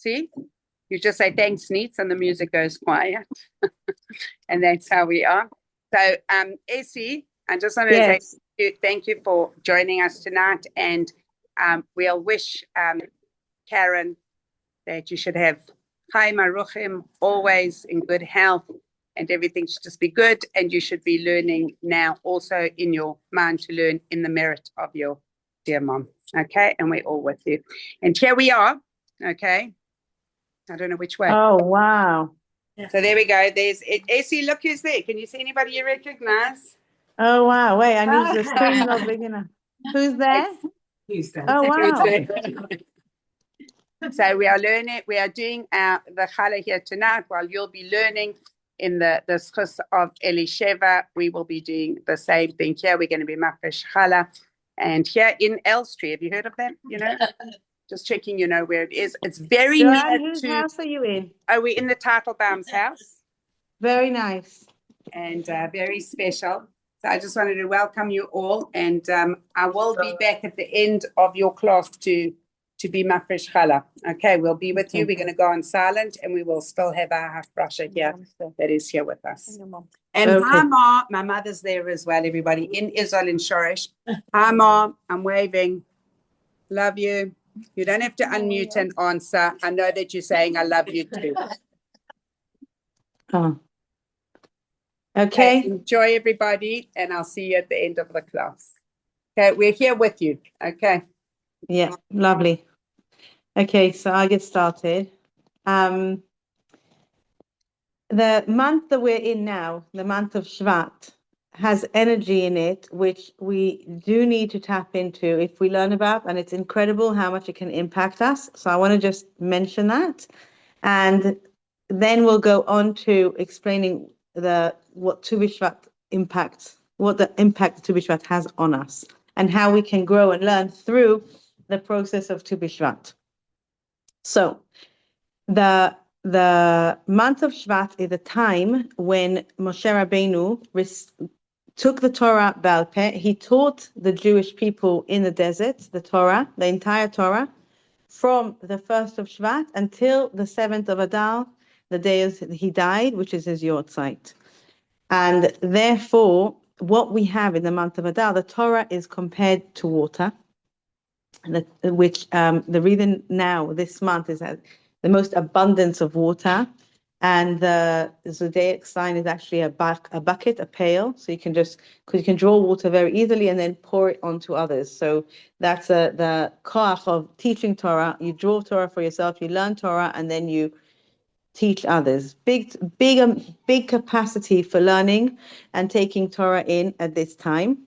See? You just say thanks, Neats, and the music goes quiet. And that's how we are. So, Essie, I just want to say thank you for joining us tonight. And we'll wish Karen that you should have Chaim Aruchim, always in good health, and everything should just be good. And you should be learning now also in your mind to learn in the merit of your dear mom. Okay? And we're all with you. And here we are. Okay? I don't know which way. Oh, wow. So there we go. There's it. Essie, look who's there. Can you see anybody you recognize? Oh, wow. Wait, I need the screen not big enough. Who's there? Who's there? Oh, wow. So we are learning, we are doing the challah here tonight while you'll be learning in the schus of Elisheva. We will be doing the same thing here. We're going to be mafresh challah. And here in Elstree, have you heard of that? You know? Just checking, you know where it is. It's very Joanne, near whose to. house are you in? Are we in the Teitelbaum's house? Very nice. And very special. So I just wanted to welcome you all. And I will be back at the end of your class to be mafresh challah. Okay, we'll be with you. We're going to go on silent and we will still have our half brusher here that is here with us. And hi, Ma. My mother's there as well, everybody, in Israel, in Shoresh. Hi, Ma. I'm waving. Love you. You don't have to unmute and answer. I know that you're saying I love you too. Oh. Okay. Enjoy, everybody, and I'll see you at the end of the class. Okay, we're here with you. Okay. Yeah, lovely. Okay, so I get started. The month that we're in now, the month of Shvat, has energy in it, which we do need to tap into if we learn about, and it's incredible how much it can impact us. So I want to just mention that. And then we'll go on to explaining what Tu B'Shvat impacts, what the impact Tu B'Shvat has on us, and how we can grow and learn through the process of Tu B'Shvat. So the month of Shvat is a time when Moshe Rabbeinu took the Torah Baal Peh. He taught the Jewish people in the desert the Torah, the entire Torah, from the 1st of Shvat until the 7th of Adar, the day he died, which is his Yortzeit. And therefore, what we have in the month of Adar, the Torah is compared to water, which the reason now this month is that the most abundance of water, and the zodiac sign is actually a bucket, a pail. So you can because you can draw water very easily and then pour it onto others. So that's the koach of teaching Torah. You draw Torah for yourself, you learn Torah, and then you teach others. Big capacity for learning and taking Torah in at this time.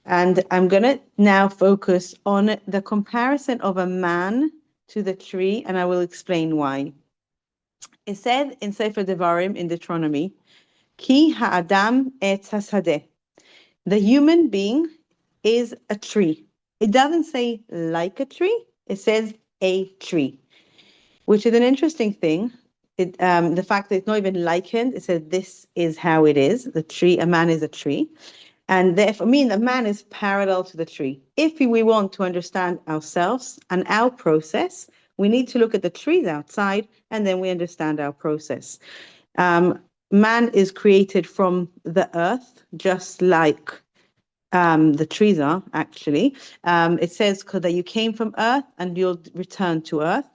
And I'm going to now focus on the comparison of a man to the tree, and I will explain why. It said in Sefer Devarim in Deuteronomy, Ki ha'adam etz hasadeh. The human being is a tree. It doesn't say like a tree. It says a tree, which is an interesting thing. The fact that it's not even likened, it says this is how it is. The tree, a man is a tree. And therefore, the man is parallel to the tree. If we want to understand ourselves and our process, we need to look at the trees outside, and then we understand our process. Man is created from the earth, just like the trees are, actually. It says that you came from earth and you'll return to earth.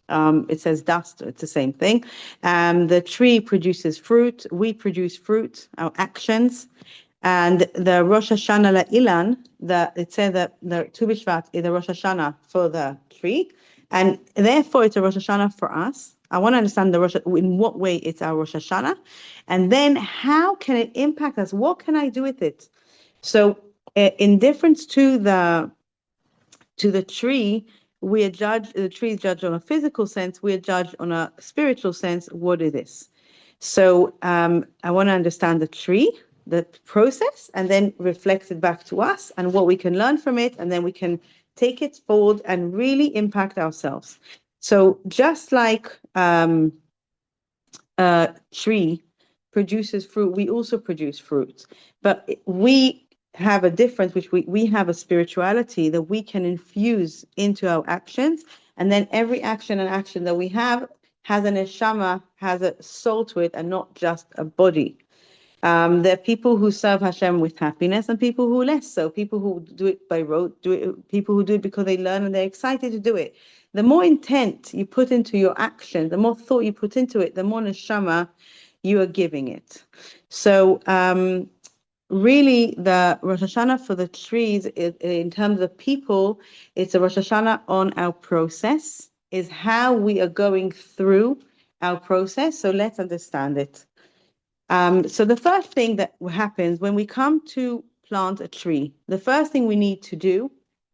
It says dust, it's the same thing. The tree produces fruit. We produce fruit, our actions. And the Rosh Hashanah La'ilan, it says that the Tu B'Shvat is the Rosh Hashanah for the tree, and therefore it's a Rosh Hashanah for us. I want to understand in what way it's our Rosh Hashanah, and then how can it impact us? What can I do with it? So, in difference to the tree, the tree is judged on a physical sense. We are judged on a spiritual sense. What is this? So, I want to understand the tree, the process, and then reflect it back to us and what we can learn from it, and then we can take it forward and really impact ourselves. So just like a tree produces fruit, we also produce fruit, but we have a difference, which we have a spirituality that we can infuse into our actions. And then every action and action that we have has an neshama, has a soul to it, and not just a body. There are people who serve Hashem with happiness and people who less so. People who do it by rote, people who do it because they learn and they're excited to do it. The more intent you put into your action, the more thought you put into it, the more neshama you are giving it. So really, the Rosh Hashanah for the trees, in terms of people, it's a Rosh Hashanah on our process, is how we are going through our process. So let's understand it. So the first thing that happens when we come to plant a tree, the first thing we need to do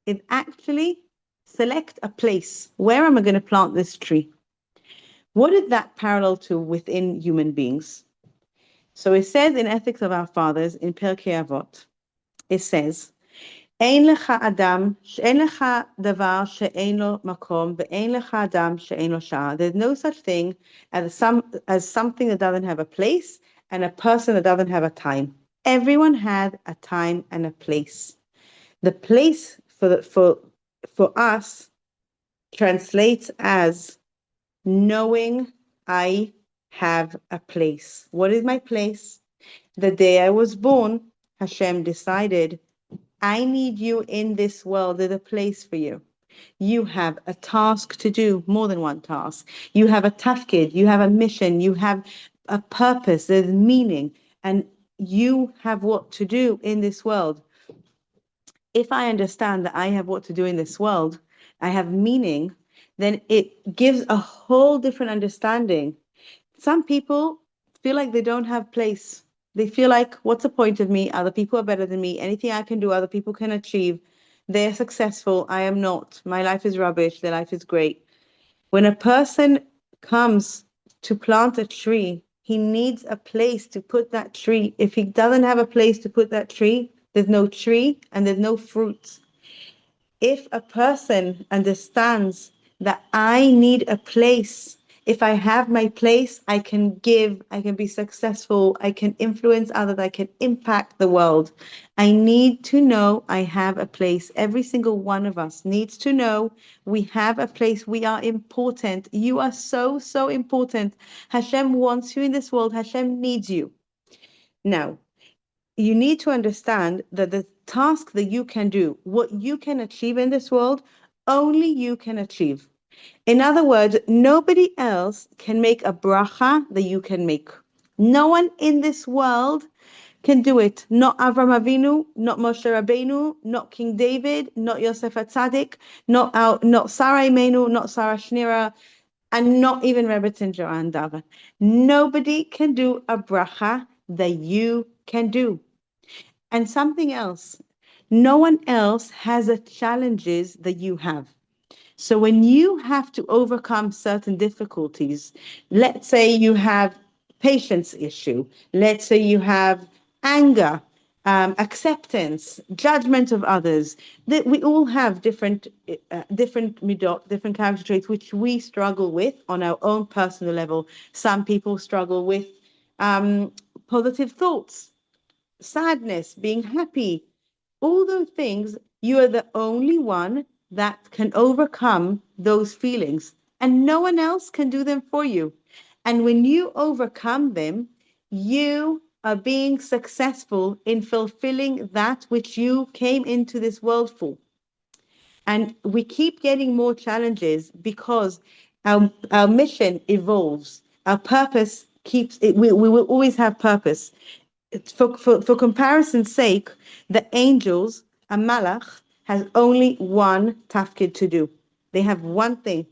is actually select a place. Where am I going to plant this tree? What is that parallel to within human beings? So it says in Ethics of Our Fathers, in Pirkei Avot, it says, אין לך אדם, אין לך דבר שאין לו מקום, ואין לך אדם שאין לו שעה. There's no such thing as something that doesn't have a place and a person that doesn't have a time. Everyone has a time and a place. The place for us translates as knowing I have a place. What is my place? The day I was born, Hashem decided, I need you in this world. There's a place for you. You have a task to do, more than one task. You have a tafkid, you have a mission, you have a purpose, there's meaning, and you have what to do in this world. If I understand that I have what to do in this world, I have meaning, then it gives a whole different understanding. Some people feel like they don't have place. They feel like, what's the point of me? Other people are better than me. Anything I can do, other people can achieve. They're successful. I am not. My life is rubbish. Their life is great. When a person comes to plant a tree, he needs a place to put that tree. If he doesn't have a place to put that tree, there's no tree and there's no fruit. If a person understands that I need a place, if I have my place, I can give, I can be successful, I can influence others, I can impact the world. I need to know I have a place. Every single one of us needs to know we have a place. We are important. You are so, so important. Hashem wants you in this world. Hashem needs you. Now, you need to understand that the task that you can do, what you can achieve in this world, only you can achieve. In other words, nobody else can make a bracha that you can make. No one in this world can do it. Not Avram Avinu, not Moshe Rabbeinu, not King David, not Yosef HaTzadik, not Sarah Imenu, not Sarah Shnira, and not even Rebbetzin Joan Davan. Nobody can do a bracha that you can do. And something else, no one else has the challenges that you have. So when you have to overcome certain difficulties, let's say you have patience issue, let's say you have anger, acceptance, judgment of others, that we all have different midot, different character traits, which we struggle with on our own personal level. Some people struggle with positive thoughts, sadness, being happy, all those things. You are the only one that can overcome those feelings, and no one else can do them for you. And when you overcome them, you are being successful in fulfilling that which you came into this world for. And we keep getting more challenges because our mission evolves. Our purpose keeps it. We will always have purpose. For comparison's sake, the angels, a malach, has only one tafkid to do. They have one thing.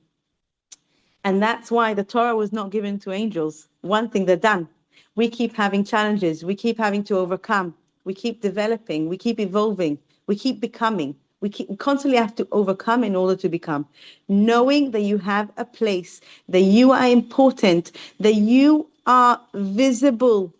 And that's why the Torah was not given to angels. One thing, they're done. We keep having challenges. We keep having to overcome. We keep developing. We keep evolving. We keep becoming. We constantly have to overcome in order to become. Knowing that you have a place, that you are important, that you are visible,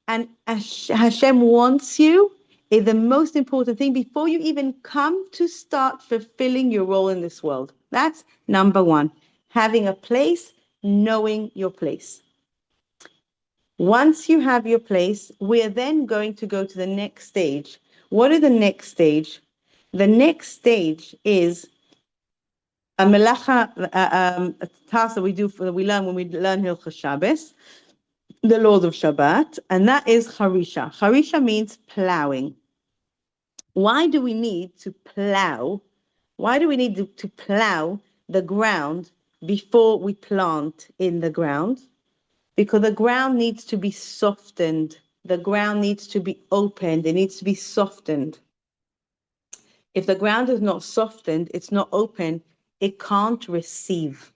and Hashem wants you, is the most important thing before you even come to start fulfilling your role in this world. That's number one. Having a place, knowing your place. Once you have your place, we are then going to go to the next stage, What is the next stage? The next stage is a melacha, a task that we learn when we learn Hilchos Shabbos, the laws of Shabbat, and that is harisha. Harisha means plowing. Why do we need to plow? Why do we need to plow the ground before we plant in the ground? Because the ground needs to be softened. The ground needs to be opened. It needs to be softened. If the ground is not softened, it's not open, it can't receive.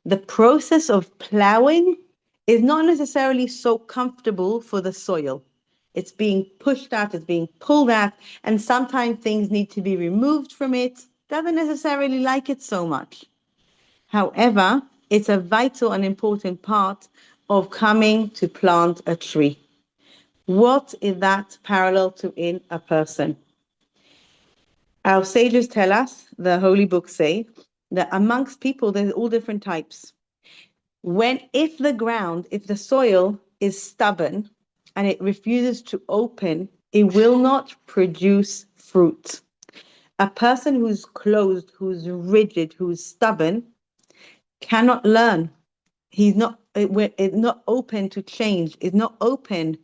The process of plowing is not necessarily so comfortable for the soil. It's being pushed out, it's being pulled out, and sometimes things need to be removed from it. Doesn't necessarily like it so much. However, it's a vital and important part of coming to plant a tree. What is that parallel to in a person? Our sages tell us, the holy books say, that amongst people, there's all different types. If the soil is stubborn and it refuses to open, it will not produce fruit. A person who's closed, who's rigid, who's stubborn, cannot learn. He's not open to change, is not open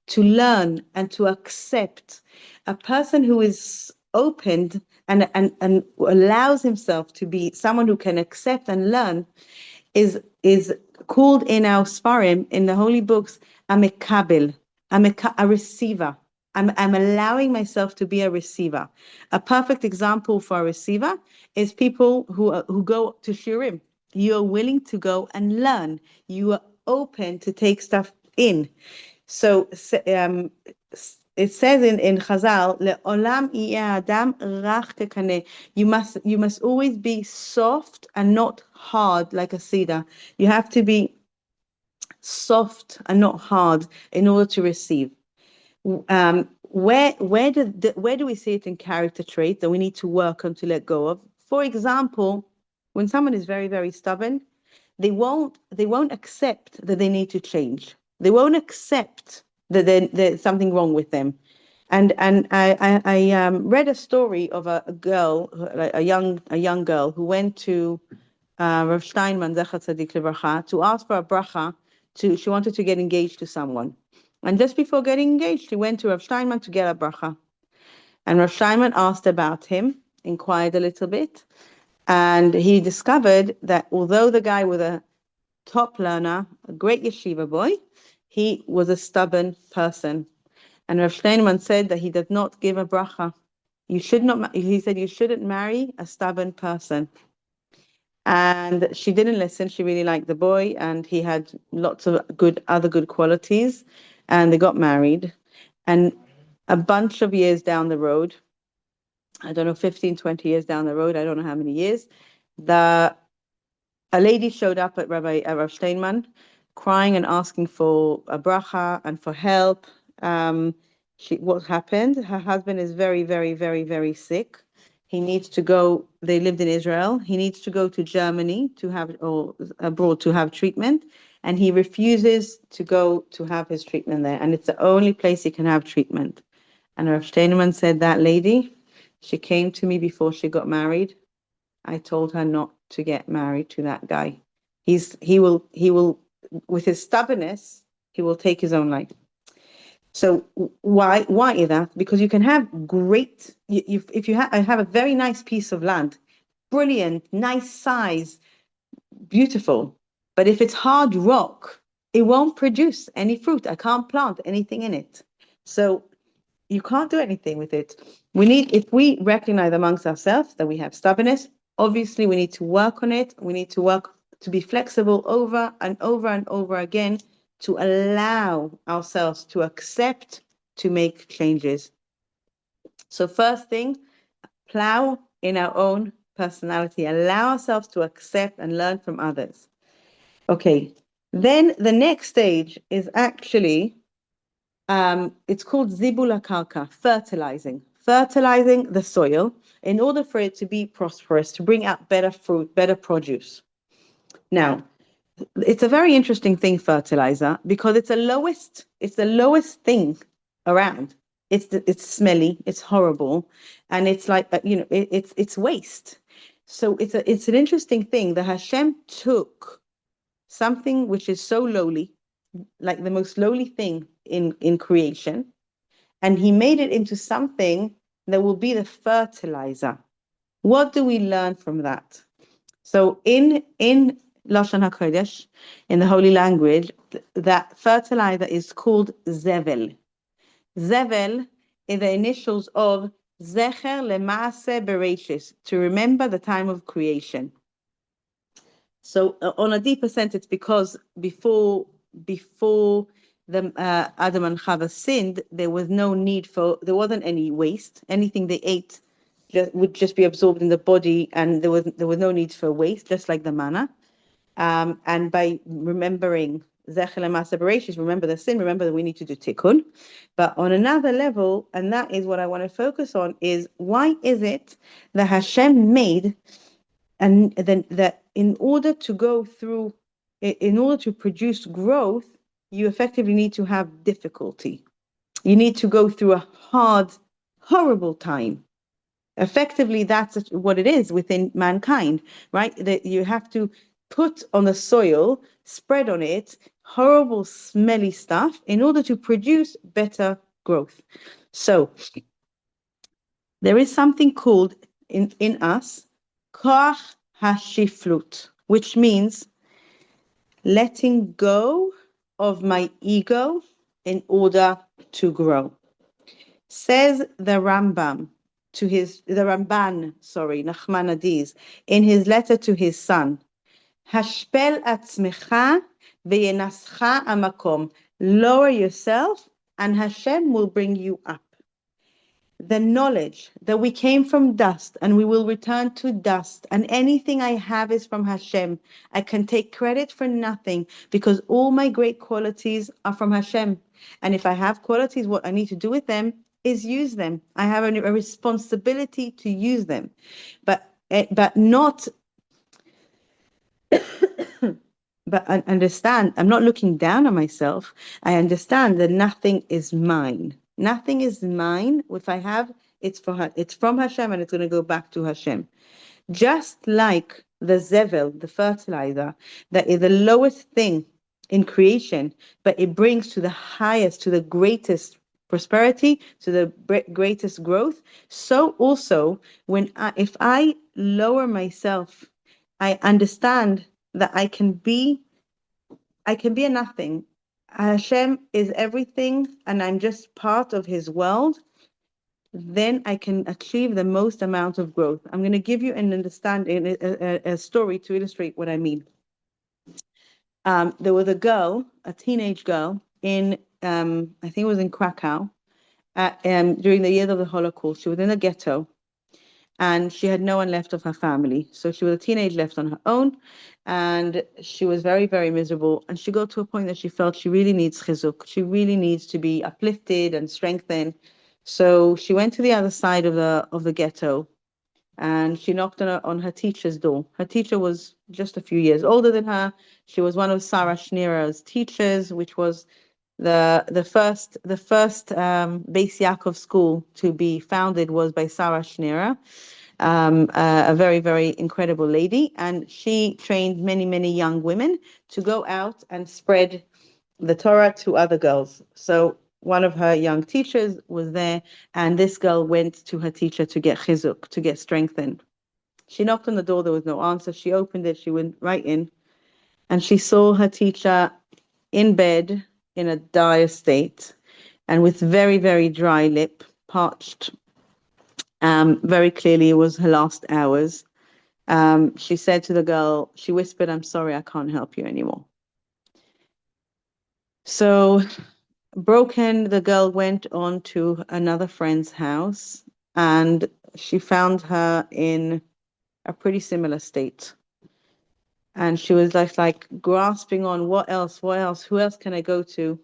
to learn and to accept. A person who is opened and allows himself to be someone who can accept and learn is called in our Sfarim, in the holy books, a mekabel, a receiver. I'm allowing myself to be a receiver. A perfect example for a receiver is people who go to shiurim. You are willing to go and learn. You are open to take stuff in. So it says in Chazal, "Le'olam yeh adam rach tekaneh." You must always be soft and not hard like a cedar. You have to be soft and not hard in order to receive. Where do we see it in character traits that we need to work on to let go of? For example, when someone is very, very stubborn, they won't accept that they need to change. They won't accept that there's something wrong with them. And I read a story of a girl, a young girl who went to Rav Steinman Zecher Tzadik Livracha to ask for a bracha. She wanted to get engaged to someone. And just before getting engaged, she went to Rav Steinman to get a bracha. And Rav Steinman asked about him, inquired a little bit, and he discovered that although the guy was a top learner, a great yeshiva boy, he was a stubborn person. And Rav Steinman said that he did not give a bracha. He said you shouldn't marry a stubborn person. And she didn't listen. She really liked the boy, and he had lots of other good qualities. And they got married. And a bunch of years down the road, I don't know, 15, 20 years down the road, I don't know how many years, a lady showed up at Rav Steinman, crying and asking for a bracha and for help. What happened? Her husband is very, very, very, very sick. He needs to go. They lived in Israel. He needs to go to Germany or abroad to have treatment, and he refuses to go to have his treatment there. And it's the only place he can have treatment. And Rav Steinman said, that lady, she came to me before she got married. I told her not to get married to that guy. He will, with his stubbornness, he will take his own life. So why is that? Because you can have I have a very nice piece of land, brilliant, nice size, beautiful. But if it's hard rock, it won't produce any fruit. I can't plant anything in it. So you can't do anything with it. If we recognize amongst ourselves that we have stubbornness, obviously we need to work on it. We need to work to be flexible over and over and over again, to allow ourselves to accept, to make changes. So first thing, plow in our own personality, allow ourselves to accept and learn from others. Okay, then the next stage is actually, it's called zibul hakarka, fertilizing the soil in order for it to be prosperous, to bring out better fruit, better produce. Now, it's a very interesting thing, fertilizer, because it's the lowest thing around. it's smelly, it's horrible, and it's like it's waste. So it's an interesting thing that Hashem took something which is so lowly, like the most lowly thing in creation, and he made it into something that will be the fertilizer. What do we learn from that? So in Lashon HaKodesh, in the holy language, that fertilizer is called zevel. Zevel is the initials of Zecher Lemaase Bereshis, to remember the time of creation. So on a deeper sense, it's because before the Adam and Chava sinned, there wasn't any waste. Anything they ate would just be absorbed in the body, and there was no need for waste, just like the manna. And by remembering Zechel Masa Bereshis, remember the sin, remember that we need to do tikkun. But on another level, and that is what I want to focus on, is why is it that Hashem made, and then that in order to produce growth, you effectively need to have difficulty. You need to go through a hard, horrible time. Effectively, that's what it is within mankind, right? That you have to put on the soil, spread on it, horrible, smelly stuff in order to produce better growth. So there is something called in us, koach hashiflut, which means letting go of my ego in order to grow. Says the Ramban, Nachman Adiz, in his letter to his son, Hashpel atzmecha veyenascha amakom. Lower yourself, and Hashem will bring you up. The knowledge that we came from dust and we will return to dust, and anything I have is from Hashem. I can take credit for nothing because all my great qualities are from Hashem. And if I have qualities, what I need to do with them is use them. I have a responsibility to use them, but not. But I understand, I'm not looking down on myself. I understand that nothing is mine. Nothing is mine. If I have, it's from Hashem, and it's going to go back to Hashem. Just like the zevel, the fertilizer, that is the lowest thing in creation, but it brings to the highest, to the greatest prosperity, to the greatest growth. So also, if I lower myself, I understand that I can be a nothing. Hashem is everything, and I'm just part of his world. Then I can achieve the most amount of growth. I'm going to give you an understanding, a story to illustrate what I mean. There was a teenage girl I think it was in Krakow, during the years of the Holocaust. She was in a ghetto, and she had no one left of her family. So she was a teenage left on her own, and she was very, very miserable. And she got to a point that she felt she really needs chizuk. She really needs to be uplifted and strengthened. So she went to the other side of the ghetto, and she knocked on her teacher's door. Her teacher was just a few years older than her. She was one of Sarah Schneerer's teachers, which was the first Beis Yaakov school to be founded was by Sarah Schneerer, a very, very incredible lady. And she trained many, many young women to go out and spread the Torah to other girls. So one of her young teachers was there, and this girl went to her teacher to get chizuk, to get strengthened. She knocked on the door, there was no answer. She opened it, she went right in, and she saw her teacher in bed in a dire state, and with very, very dry lip, parched. Very clearly it was her last hours. She said to the girl, she whispered, "I'm sorry, I can't help you anymore." So broken, the girl went on to another friend's house, and she found her in a pretty similar state. And she was like grasping on what else, who else can I go to?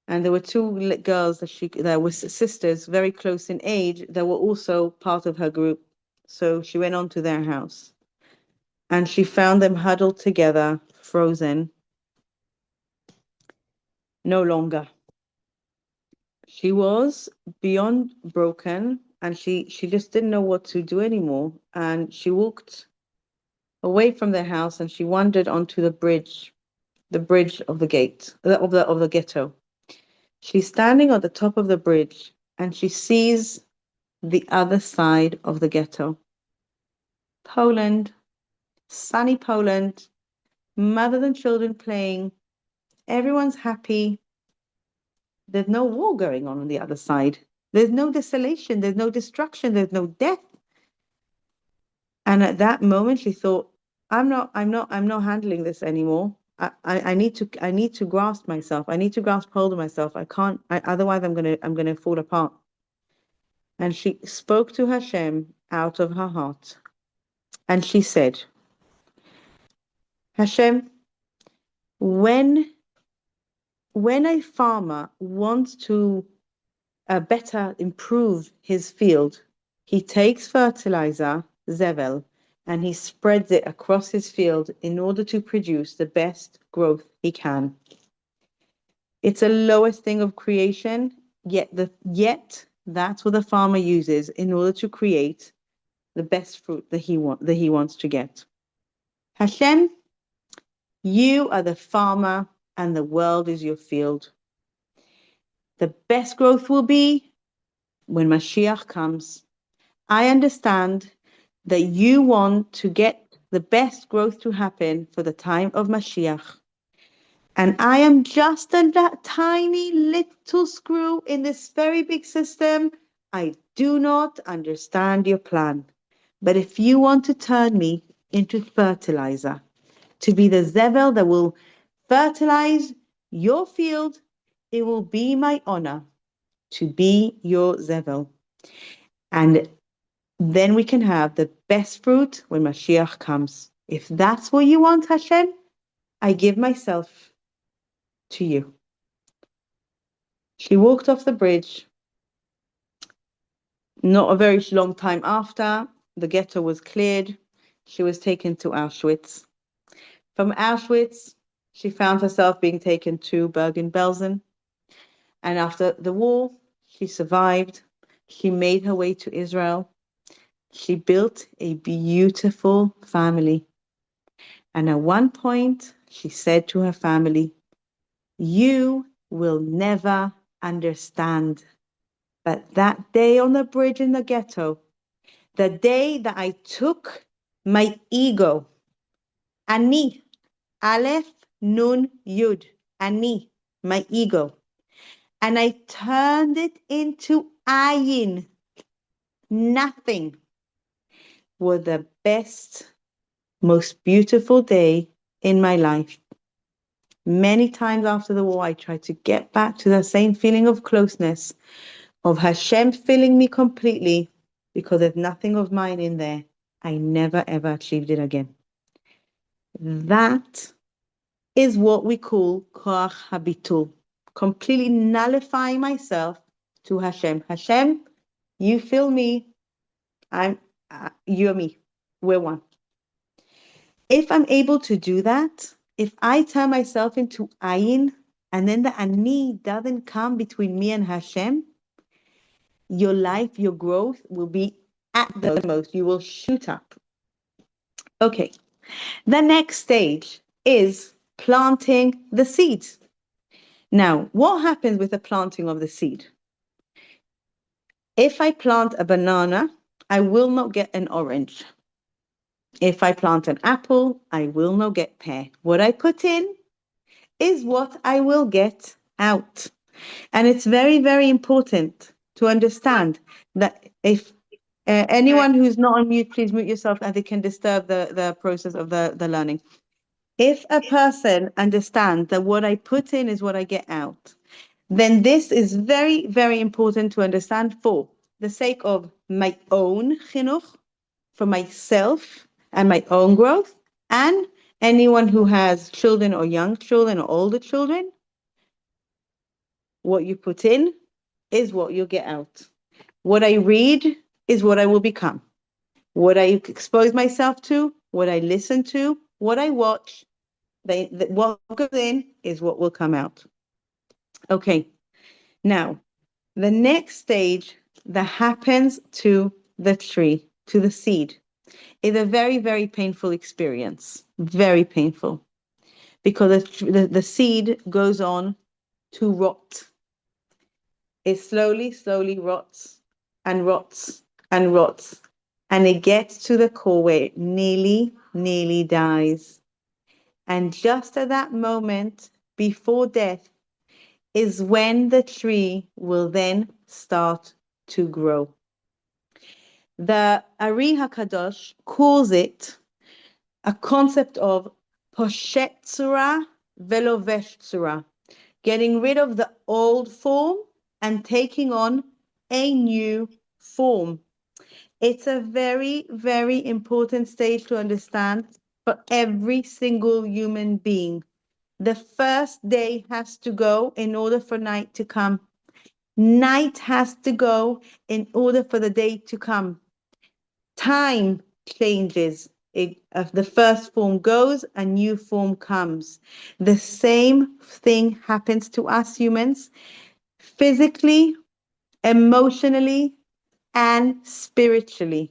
And there were two girls that were sisters, very close in age, that were also part of her group. So she went on to their house, and she found them huddled together, frozen. No longer. She was beyond broken, and she just didn't know what to do anymore. And she walked away from the house, and she wandered onto the bridge of the gate of the ghetto. She's standing on the top of the bridge, and she sees the other side of the ghetto. Poland, sunny Poland, mothers and children playing. Everyone's happy. There's no war going on the other side. There's no desolation. There's no destruction. There's no death. And at that moment, she thought, I'm not handling this anymore. I need to grasp myself. I need to grasp hold of myself. I can't, otherwise I'm gonna fall apart. And she spoke to Hashem out of her heart. And she said, Hashem, when a farmer wants to better improve his field, he takes fertilizer, Zevel, and he spreads it across his field in order to produce the best growth he can. It's the lowest thing of creation, yet that's what the farmer uses in order to create the best fruit that he wants to get. Hashem, you are the farmer and the world is your field. The best growth will be when Mashiach comes. I understand that you want to get the best growth to happen for the time of Mashiach. And I am just that tiny little screw in this very big system. I do not understand your plan. But if you want to turn me into fertilizer, to be the Zevel that will fertilize your field, it will be my honor to be your Zevel. And then we can have the best fruit when Mashiach comes. If that's what you want, Hashem, I give myself to you. She walked off the bridge. Not a very long time after, the ghetto was cleared. She was taken to Auschwitz. From Auschwitz, she found herself being taken to Bergen-Belsen. And after the war, she survived. She made her way to Israel. She built a beautiful family. And at one point, she said to her family, you will never understand. But that day on the bridge in the ghetto, the day that I took my ego, Ani, Aleph, Nun, Yud, Ani, my ego, and I turned it into Ayin, nothing, was the best, most beautiful day in my life. Many times after the war, I tried to get back to the same feeling of closeness, of Hashem filling me completely, because there's nothing of mine in there. I never, ever achieved it again. That is what we call Koach Habitul, completely nullifying myself to Hashem. Hashem, you fill me, you're me, we're one. If I'm able to do that, if I turn myself into Ayin, and then the Ani doesn't come between me and Hashem, your life, your growth will be at the most. You will shoot up. Okay. The next stage is planting the seeds. Now, what happens with the planting of the seed? If I plant a banana, I will not get an orange. If I plant an apple, I will not get pear. What I put in is what I will get out. And it's very, very important to understand that if anyone who's not on mute, please mute yourself, and they can disturb the process of the learning. If a person understands that what I put in is what I get out, then this is very, very important to understand for the sake of my own chinuch, for myself and my own growth, and anyone who has children or young children or older children. What you put in is what you'll get out. What I read is what I will become. What I expose myself to, what I listen to, what I watch, what goes in is what will come out. Okay, now, The next stage that happens to the tree, to the seed, is a very, very painful experience. Very painful. Because the seed goes on to rot. It slowly, slowly rots and rots and rots. And it gets to the core where it nearly, nearly dies. And just at that moment, before death, is when the tree will then start to grow. The Ari HaKadosh calls it a concept of poshet tzura velovesh tzura, getting rid of the old form and taking on a new form. It's a very, very important stage to understand for every single human being. The first day has to go in order for night to come. Night has to go in order for the day to come. Time changes. The first form goes, a new form comes. The same thing happens to us humans, physically, emotionally, and spiritually.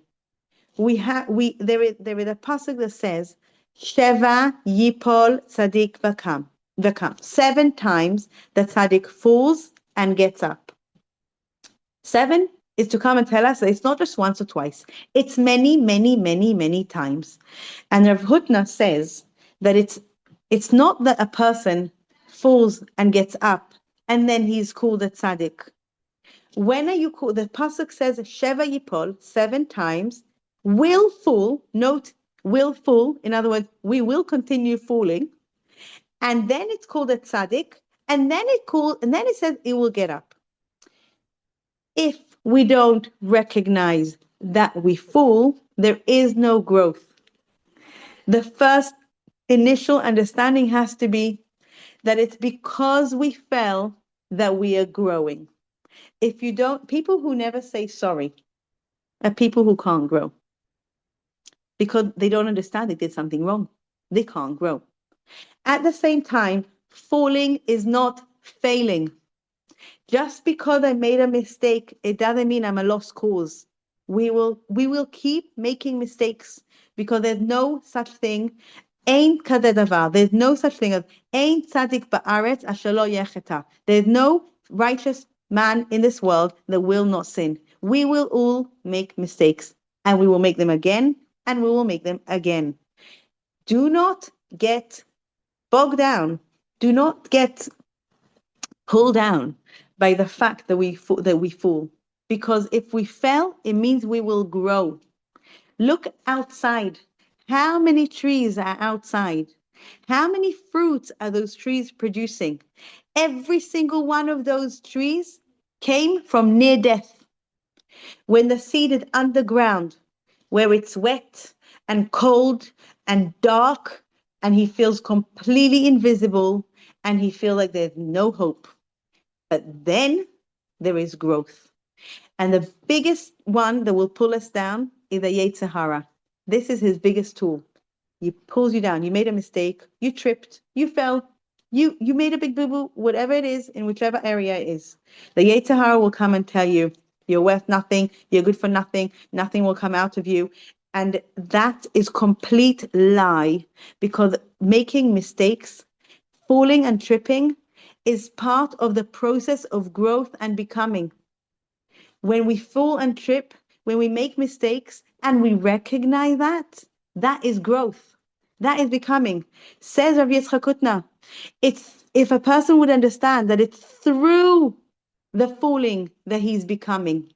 There is a pasuk that says, Sheva Yipol Tzadik Vakam. 7 times the Tzadik falls and gets up. 7 is to come and tell us that it's not just once or twice. It's many, many, many, many times. And Rav Hutner says that it's not that a person falls and gets up and then he's called a tzaddik. When are you called? The pasuk says Sheva Yipol 7 times. Will fall. Note, will fall. In other words, we will continue falling. And then it's called a tzaddik. And then it says it will get up. If we don't recognize that we fall, there is no growth. The first initial understanding has to be that it's because we fell that we are growing. If you don't, people who never say sorry are people who can't grow because they don't understand they did something wrong. They can't grow. At the same time, falling is not failing. Just because I made a mistake, it doesn't mean I'm a lost cause. We will keep making mistakes because there's no such thing. Ein kadeh davar. There's no such thing as ein tzadik ba'aretz asher lo yecheta. There's no righteous man in this world that will not sin. We will all make mistakes, and we will make them again, and we will make them again. Do not get bogged down. Do not get pulled down by the fact that we fall. Because if we fell, it means we will grow. Look outside. How many trees are outside? How many fruits are those trees producing? Every single one of those trees came from near death. When the seed is underground, where it's wet and cold and dark, and he feels completely invisible, and he feels like there's no hope. But then there is growth. And the biggest one that will pull us down is the Yetzer Hara. This is his biggest tool. He pulls you down. You made a mistake. You tripped. You fell. You made a big boo-boo, whatever it is, in whichever area it is. The Yetzer Hara will come and tell you, you're worth nothing. You're good for nothing. Nothing will come out of you. And that is complete lie, because making mistakes, falling and tripping is part of the process of growth and becoming. When we fall and trip, when we make mistakes and we recognize that, that is growth. That is becoming. Says Rav Yitzchak Hutner, it's if a person would understand that it's through the falling that he's becoming,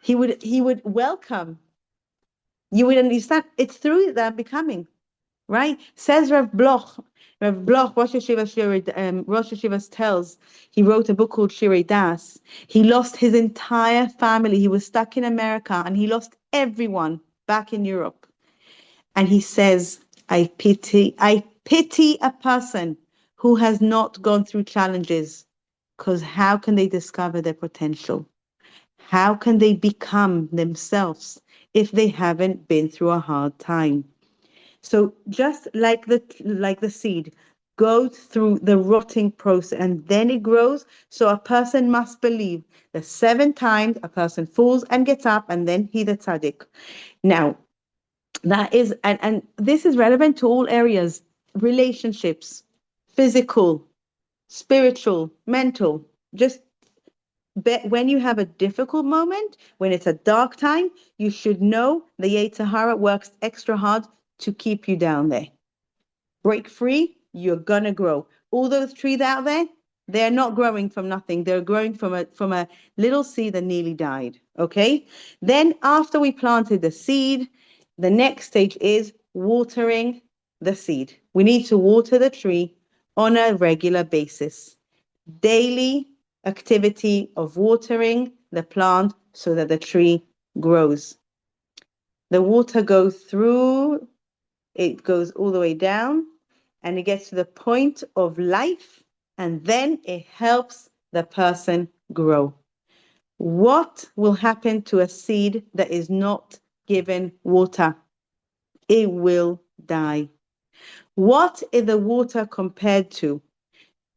he would welcome. You would understand it's through that becoming, right? Says Rav Bloch, Rosh Yeshiva tells, he wrote a book called Shirei Das. He lost his entire family. He was stuck in America and he lost everyone back in Europe. And he says, I pity a person who has not gone through challenges, because how can they discover their potential? How can they become themselves if they haven't been through a hard time? So just like the seed, go through the rotting process and then it grows. So a person must believe the 7 times a person falls and gets up, and then he the tzaddik. Now, that is, and this is relevant to all areas, relationships, physical, spiritual, mental. Just when you have a difficult moment, when it's a dark time, you should know the Yetzer Hara works extra hard to keep you down there. Break free, you're gonna grow. All those trees out there, they're not growing from nothing. They're growing from a little seed that nearly died. Okay. Then after we planted the seed, the next stage is watering the seed. We need to water the tree on a regular basis. Daily activity of watering the plant so that the tree grows. The water goes through, it goes all the way down, and it gets to the point of life, and then it helps the person grow. What will happen to a seed that is not given water? It will die. What is the water compared to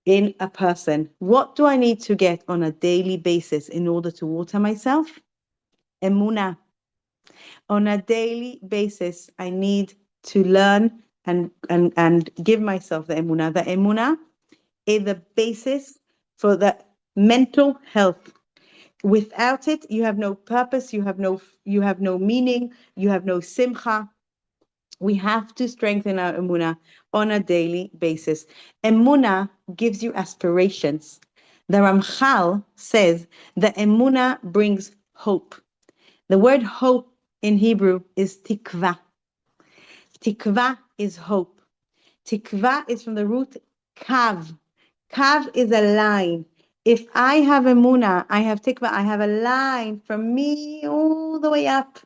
in a person? What do I need to get on a daily basis in order to water myself? Emunah. On a daily basis, I need to learn and give myself the emunah. The emunah is the basis for the mental health. Without it, you have no purpose, you have no meaning, you have no simcha. We have to strengthen our emunah on a daily basis. Emunah gives you aspirations. The Ramchal says that emunah brings hope. The word hope in Hebrew is tikva. Tikva is hope. Tikva is from the root kav. Kav is a line. If I have emunah, I have tikva, I have a line from me all the way up.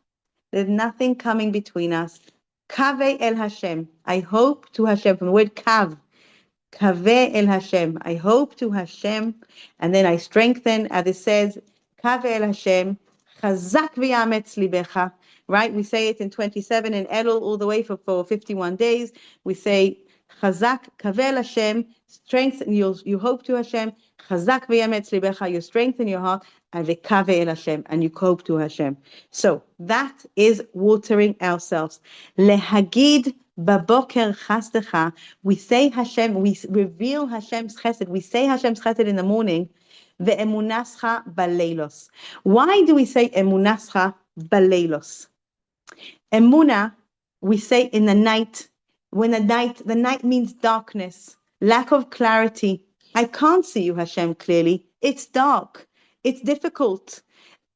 There's nothing coming between us. Kave el Hashem. I hope to Hashem. From the word kav. Kave el Hashem. I hope to Hashem. And then I strengthen, as it says, Kave el Hashem. Chazak v'yametz libecha. Right? We say it in 27 in Elul all the way for 51 days. We say Chazak, Kave el Hashem. Strengthen, you hope to Hashem. Chazak v'yametz libecha. You strengthen your heart. And v'kave el Hashem. And you hope to Hashem. So that is watering ourselves. Lehagid baboker chasdecha. We say Hashem, we reveal Hashem's chesed. We say Hashem's chesed in the morning. Ve'emunascha baleilos. Why do we say emunascha baleilos? Emunah, we say in the night. When the night means darkness, lack of clarity. I can't see you, Hashem, clearly. It's dark. It's difficult.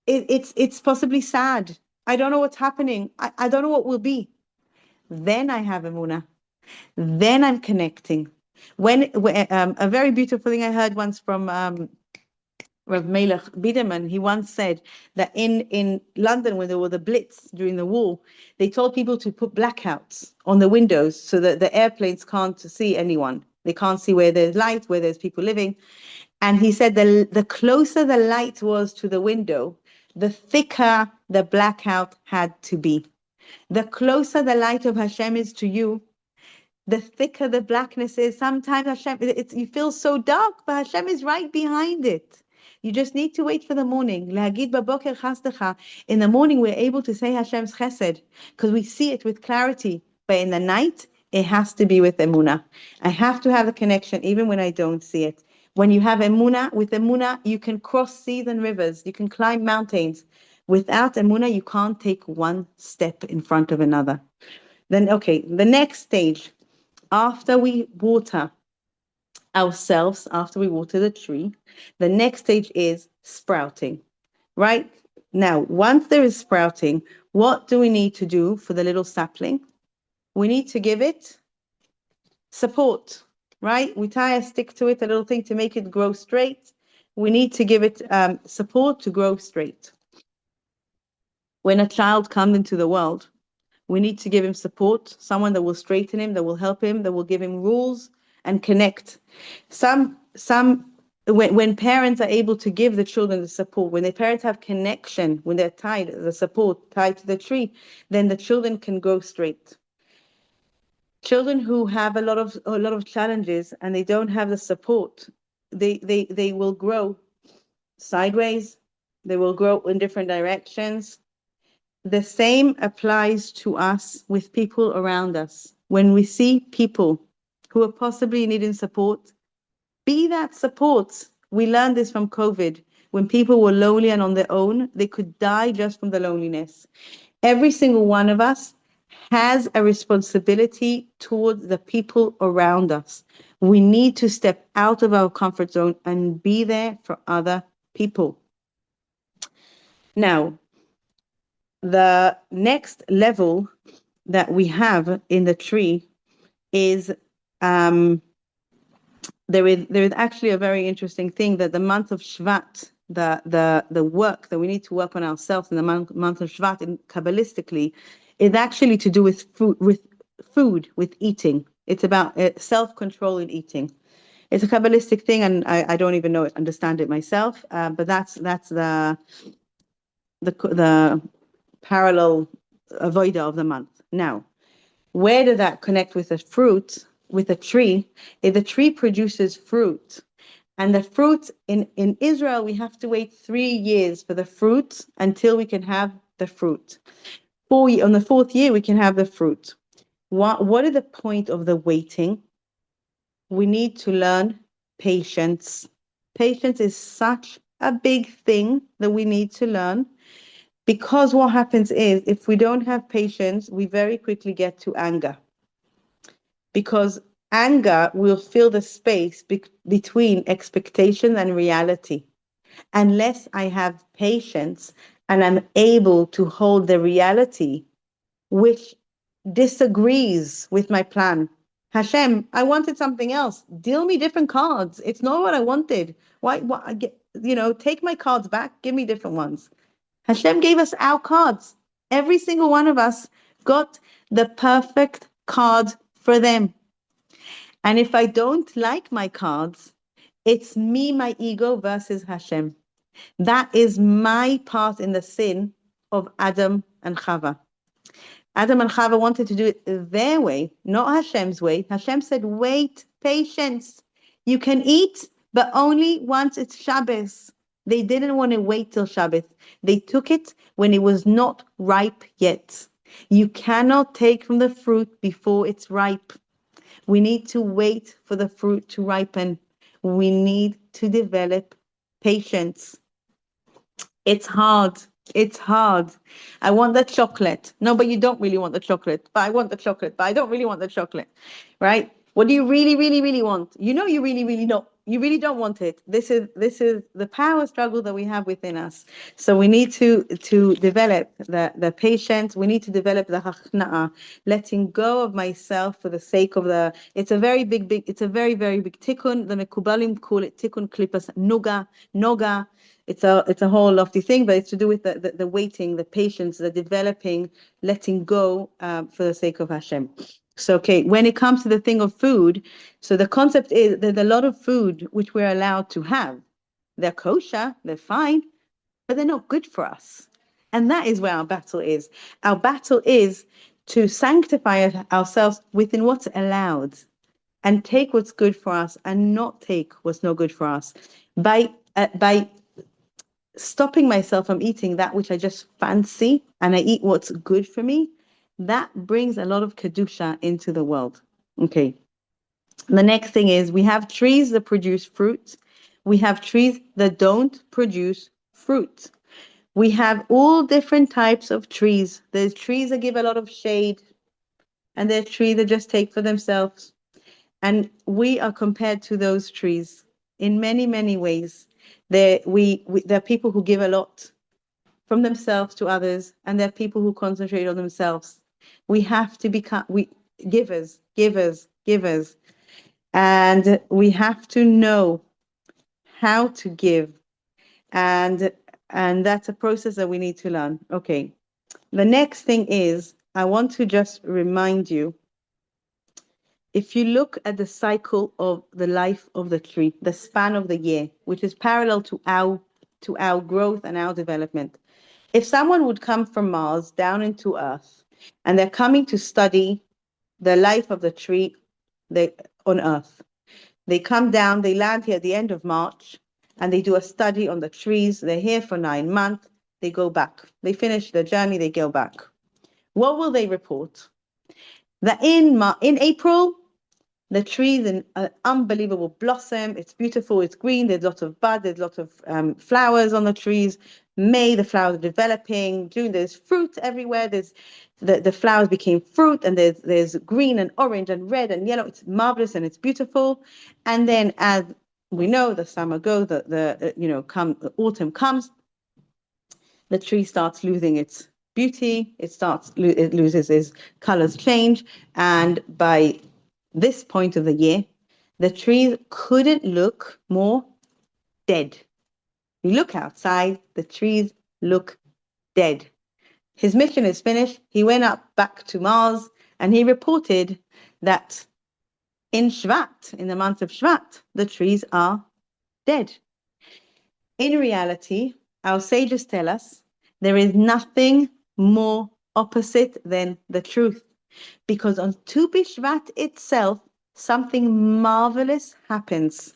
It's possibly sad. I don't know what's happening. I don't know what will be. Then I have emunah. Then I'm connecting. When a very beautiful thing I heard once from Rav Melech Biderman, he once said that in London, when there were the Blitz during the war, they told people to put blackouts on the windows so that the airplanes can't see anyone. They can't see where there's light, where there's people living. And he said the closer the light was to the window, the thicker the blackout had to be. The closer the light of Hashem is to you, the thicker the blackness is. Sometimes Hashem, you feel so dark, but Hashem is right behind it. You just need to wait for the morning. Lehagid baboker chasdecha. In the morning, we're able to say Hashem's chesed because we see it with clarity. But in the night, it has to be with emunah. I have to have a connection even when I don't see it. When you have emunah, with emunah, you can cross seas and rivers. You can climb mountains. Without emunah, you can't take one step in front of another. Then, okay, the next stage, after we water ourselves, after we water the tree, the next stage is sprouting, right? Now, once there is sprouting, what do we need to do for the little sapling? We need to give it support, right? We tie a stick to it, a little thing to make it grow straight. We need to give it support to grow straight. When a child comes into the world, we need to give him support, someone that will straighten him, that will help him, that will give him rules and connect. When parents are able to give the children the support, when the parents have connection, when they're tied, the support tied to the tree, then the children can grow straight. Children who have a lot of challenges and they don't have the support, they will grow sideways. They will grow in different directions. The same applies to us with people around us. When we see people who are possibly needing support, be that support. We learned this from COVID. When people were lonely and on their own, they could die just from the loneliness. Every single one of us has a responsibility towards the people around us. We need to step out of our comfort zone and be there for other people. Now, the next level that we have in the tree is there is actually a very interesting thing that the month of Shvat, the work that we need to work on ourselves in the month of Shvat, in Kabbalistically, is actually to do with food, with eating. It's about self-control in eating. It's a Kabbalistic thing, and I don't even understand it myself. But that's the parallel avoida of the month. Now, where does that connect with the fruit, with a tree? If the tree produces fruit, and the fruit in Israel, we have to wait 3 years for the fruit until we can have the fruit. On the 4th year, we can have the fruit. What is the point of the waiting? We need to learn patience. Patience is such a big thing that we need to learn, because what happens is, if we don't have patience, we very quickly get to anger, because anger will fill the space between expectation and reality. Unless I have patience and I'm able to hold the reality which disagrees with my plan. Hashem, I wanted something else. Deal me different cards. It's not what I wanted. Why take my cards back. Give me different ones. Hashem gave us our cards. Every single one of us got the perfect card for them. And if I don't like my cards, it's me, my ego versus Hashem. That is my part in the sin of Adam and Chava. Adam and Chava wanted to do it their way, not Hashem's way. Hashem said, wait, patience. You can eat, but only once it's Shabbos. They didn't want to wait till Shabbos. They took it when it was not ripe yet. You cannot take from the fruit before it's ripe. We need to wait for the fruit to ripen. We need to develop patience. It's hard. It's hard. I want the chocolate. No, but you don't really want the chocolate. But I want the chocolate. But I don't really want the chocolate. Right? What do you really, really, really want? You know you really, really don't. You really don't want it. This is the power struggle that we have within us. So we need to develop the patience. We need to develop the hachna'a, letting go of myself for the sake of the. It's a very big. It's a very, very big tikkun. The Mekubalim call it tikkun klipas noga. It's a whole lofty thing, but it's to do with the waiting, the patience, the developing, letting go for the sake of Hashem. So, okay, when it comes to the thing of food, so the concept is there's a lot of food which we're allowed to have. They're kosher, they're fine, but they're not good for us. And that is where our battle is. Our battle is to sanctify ourselves within what's allowed and take what's good for us and not take what's not good for us. By stopping myself from eating that which I just fancy and I eat what's good for me, that brings a lot of kedusha into the world. Okay. The next thing is we have trees that produce fruit. We have trees that don't produce fruit. We have all different types of trees. There's trees that give a lot of shade, and there's trees that just take for themselves. And we are compared to those trees in many, many ways. There are people who give a lot from themselves to others, and there are people who concentrate on themselves. We have to become givers, and we have to know how to give, and that's a process that we need to learn. Okay, the next thing is I want to just remind you, if you look at the cycle of the life of the tree, the span of the year, which is parallel to our growth and our development. If someone would come from Mars down into Earth, and they're coming to study the life of the tree on Earth. They come down, they land here at the end of March, and they do a study on the trees. They're here for 9 months. They go back. They finish their journey, they go back. What will they report? That in April, the tree is an unbelievable blossom. It's beautiful. It's green. There's lots of bud. There's lots of flowers on the trees. May, the flowers are developing. June, there's fruit everywhere. There's the flowers became fruit, and there's green and orange and red and yellow. It's marvelous and it's beautiful. And then, as we know, the summer goes. The autumn comes. The tree starts losing its beauty. It loses its colors change, and by this point of the year, the trees couldn't look more dead. You look outside, the trees look dead. His mission is finished. He went up back to Mars, and he reported that in Shvat, in the month of Shvat, the trees are dead. In reality, our sages tell us there is nothing more opposite than the truth. Because on Tu B'Shvat itself, something marvelous happens.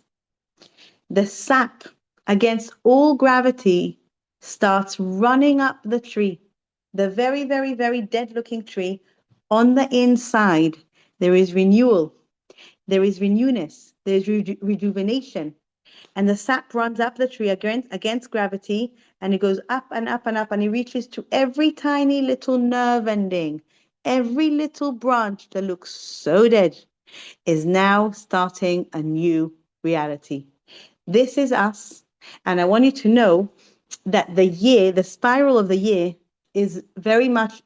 The sap against all gravity starts running up the tree. The very, very, very dead-looking tree. On the inside, there is renewal. There is renewness. There is rejuvenation. And the sap runs up the tree against gravity, and it goes up and up and up, and it reaches to every tiny little nerve ending. Every little branch that looks so dead is now starting a new reality. This is us. And I want you to know that the spiral of the year is very much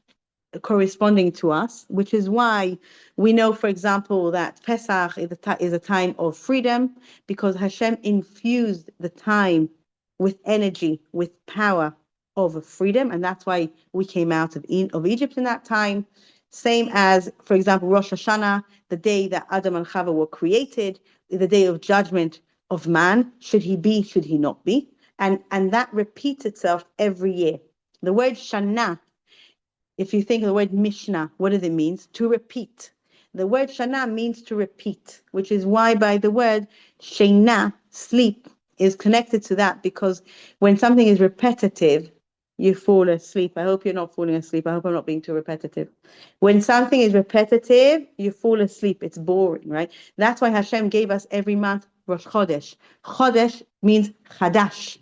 corresponding to us, which is why we know, for example, that Pesach is a time of freedom, because Hashem infused the time with energy, with power of freedom, and that's why we came out of Egypt in that time. Same as, for example, Rosh Hashanah, the day that Adam and Chava were created, the day of judgment of man. Should he be, should he not be? And that repeats itself every year. The word Shana, if you think of the word Mishnah, what does it mean? To repeat. The word Shana means to repeat, which is why by the word Sheina, sleep, is connected to that, because when something is repetitive, you fall asleep. I hope you're not falling asleep. I hope I'm not being too repetitive. When something is repetitive, you fall asleep. It's boring, right? That's why Hashem gave us every month Rosh Chodesh. Chodesh means Chadash.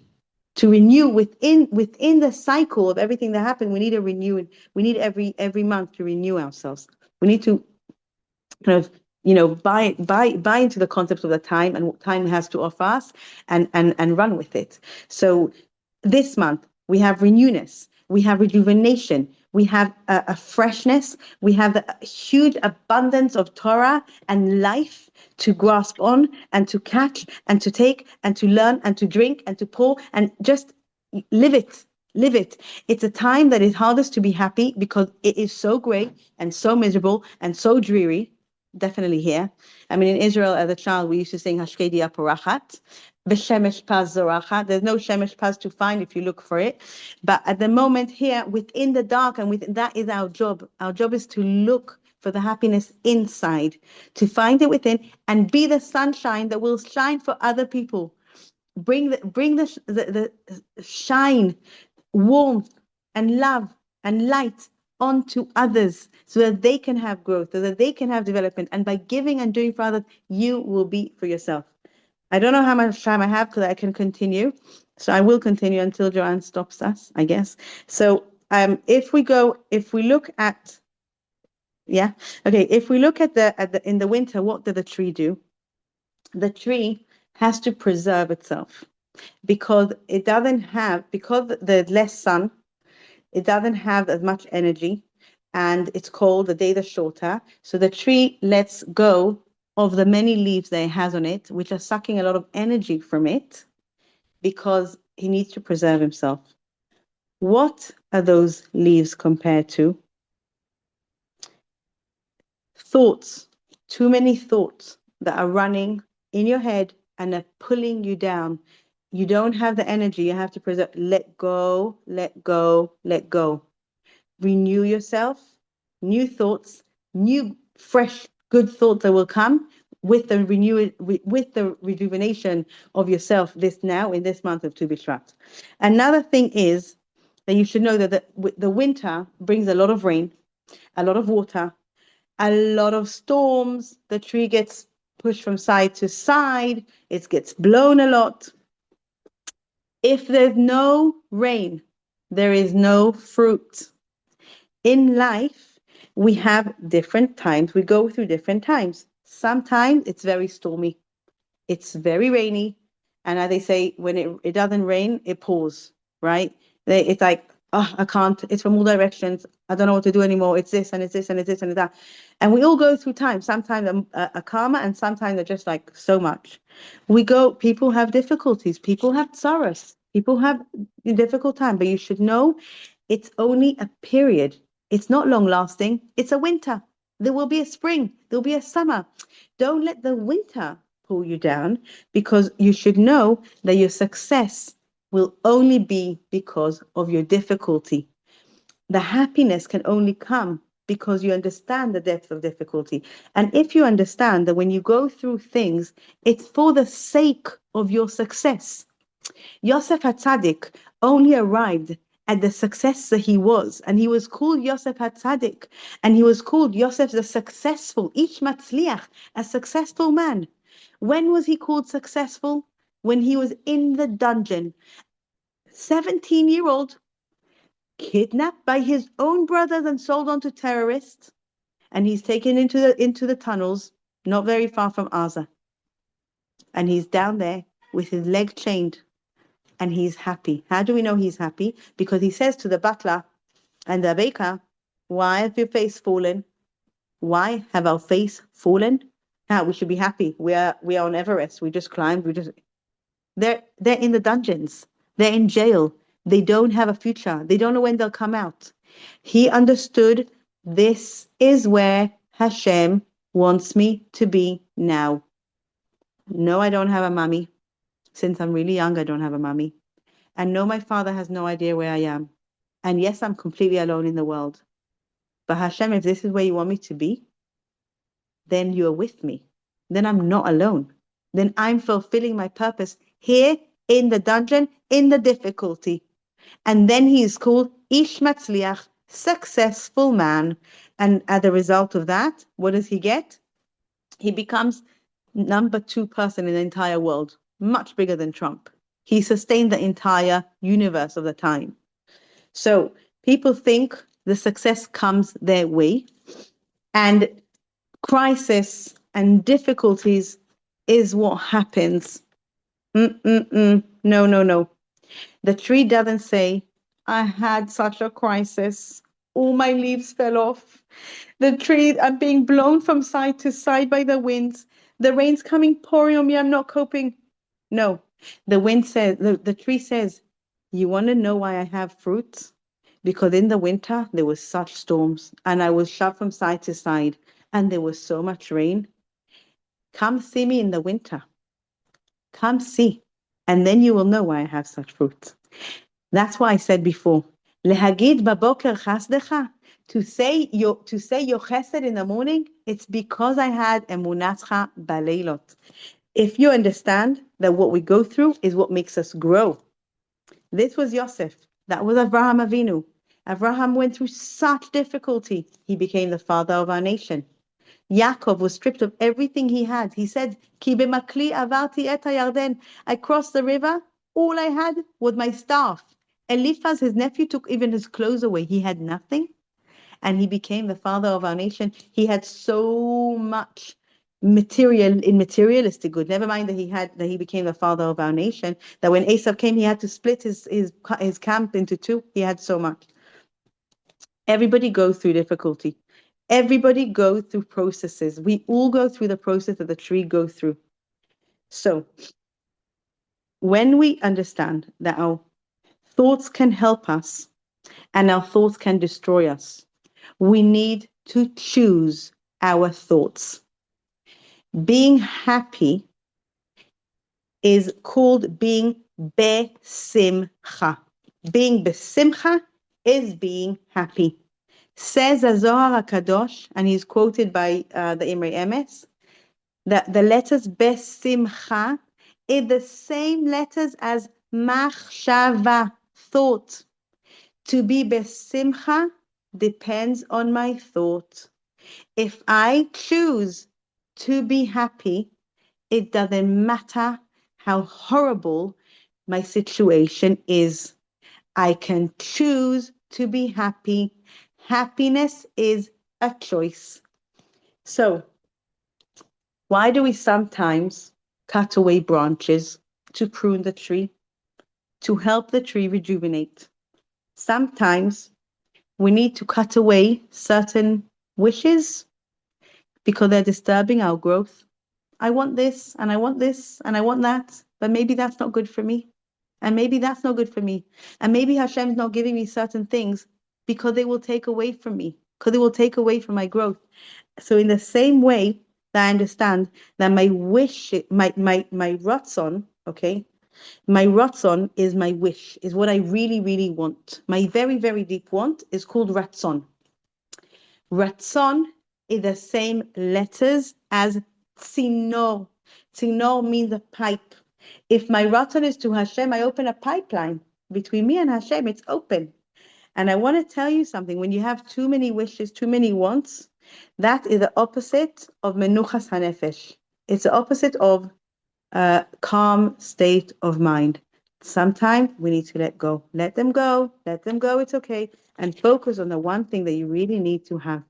To renew within the cycle of everything that happened, we need a renewing. We need every month to renew ourselves. We need to kind of buy into the concepts of the time and what time has to offer us, and run with it. So this month we have renewness, we have rejuvenation, we have a freshness, we have the huge abundance of Torah and life to grasp on and to catch and to take and to learn and to drink and to pour and just live it. It's a time that is hardest to be happy because it is so great and so miserable and so dreary. Definitely here. I mean, in Israel as a child, we used to sing Hashkedia Porachat, B'Shemesh Paz Zorachat. There's no Shemesh Paz to find if you look for it. But at the moment here, within the dark, and that is our job. Our job is to look for the happiness inside, to find it within, and be the sunshine that will shine for other people. Bring the shine, warmth, and love and light onto others, so that they can have growth, so that they can have development. And by giving and doing for others, you will be for yourself. I don't know how much time I have because I can continue. So I will continue until Joanne stops us, I guess. So if we look at in the winter, what did the tree do? The tree has to preserve itself because there's less sun. It doesn't have as much energy, and it's cold, the days are shorter. So the tree lets go of the many leaves that it has on it, which are sucking a lot of energy from it, because he needs to preserve himself. What are those leaves compared to? Thoughts, too many thoughts that are running in your head and are pulling you down. You don't have the energy. You have to preserve. Let go, let go, let go. Renew yourself, new thoughts, new fresh, good thoughts that will come with the rejuvenation of yourself in this month of Tu B'Shvat. Another thing is that you should know that the winter brings a lot of rain, a lot of water, a lot of storms. The tree gets pushed from side to side. It gets blown a lot. If there's no rain, there is no fruit. In life, we have different times. We go through different times. Sometimes it's very stormy. It's very rainy. And as they say, when it doesn't rain, it pours, right? It's like, oh, I can't. It's from all directions. I don't know what to do anymore. It's this and it's this and it's this and it's that. And we all go through times. Sometimes a calmer and sometimes they're just like so much. People have difficulties. People have sorrows. People have a difficult time. But you should know it's only a period. It's not long lasting. It's a winter. There will be a spring. There'll be a summer. Don't let the winter pull you down, because you should know that your success will only be because of your difficulty. The happiness can only come because you understand the depth of difficulty. And if you understand that when you go through things, it's for the sake of your success. Yosef HaTzadik only arrived at the success that he was, and he was called Yosef HaTzadik, and he was called Yosef the successful, Ish Matzliach, a successful man. When was he called successful? When he was in the dungeon. 17-year-old, kidnapped by his own brothers and sold on to terrorists, and he's taken into the tunnels, not very far from Gaza. And he's down there with his leg chained, and he's happy. How do we know he's happy? Because he says to the butler and the baker, "Why have your face fallen? Why have our face fallen? We should be happy. We are on Everest. We just climbed. They're in the dungeons. They're in jail. They don't have a future. They don't know when they'll come out." He understood, this is where Hashem wants me to be now. No, I don't have a mommy. Since I'm really young, I don't have a mommy. And no, my father has no idea where I am. And yes, I'm completely alone in the world. But Hashem, if this is where you want me to be, then you're with me. Then I'm not alone. Then I'm fulfilling my purpose here in the dungeon, in the difficulty. And then he is called Ish Matzliach, successful man. And as a result of that, what does he get? He becomes number 2 person in the entire world, much bigger than Trump. He sustained the entire universe of the time. So people think the success comes their way, and crisis and difficulties is what happens. No. The tree doesn't say, "I had such a crisis. All my leaves fell off. The tree, I'm being blown from side to side by the winds. The rain's coming pouring on me. I'm not coping." No, the tree says, "You want to know why I have fruits? Because in the winter, there was such storms and I was shoved from side to side and there was so much rain. Come see me in the winter. Come see. And then you will know why I have such fruits." That's why I said before, Lehagid baboker chasdecha, to say your chesed in the morning, it's because I had emunatcha baleilot. If you understand that what we go through is what makes us grow. This was Yosef. That was Avraham Avinu. Avraham went through such difficulty. He became the father of our nation. Yaakov was stripped of everything he had. He said, "Ki b'makli avarti et hayarden." I crossed the river. All I had was my staff. Eliphaz, his nephew, took even his clothes away. He had nothing. And he became the father of our nation. He had so much materialistic good. Never mind that he became the father of our nation. That when Esau came, he had to split his camp into 2. He had so much. Everybody goes through difficulty. Everybody goes through processes. We all go through the process that the tree goes through. So when we understand that our thoughts can help us and our thoughts can destroy us, we need to choose our thoughts. Being happy is called being besimcha. Being besimcha is being happy. Says the Zohar HaKadosh, and he's quoted by the Imrei Emes, that the letters Besimcha are the same letters as Machshava, thought. To be Besimcha depends on my thought. If I choose to be happy, it doesn't matter how horrible my situation is. I can choose to be happy. Happiness is a choice. So, why do we sometimes cut away branches to prune the tree, to help the tree rejuvenate? Sometimes we need to cut away certain wishes because they're disturbing our growth. I want this, and I want this, and I want that, but maybe that's not good for me. And maybe that's not good for me. And maybe Hashem's not giving me certain things because they will take away from me, because they will take away from my growth. So in the same way that I understand that my wish, my ratzon, okay, my ratzon is my wish, is what I really, really want. My very, very deep want is called ratzon. Ratzon is the same letters as tzinor. Tzinor means a pipe. If my ratzon is to Hashem, I open a pipeline. Between me and Hashem, it's open. And I want to tell you something. When you have too many wishes, too many wants, that is the opposite of menuchas hanefesh. It's the opposite of a calm state of mind. Sometimes we need to let go. Let them go. Let them go. It's okay. And focus on the one thing that you really need to have.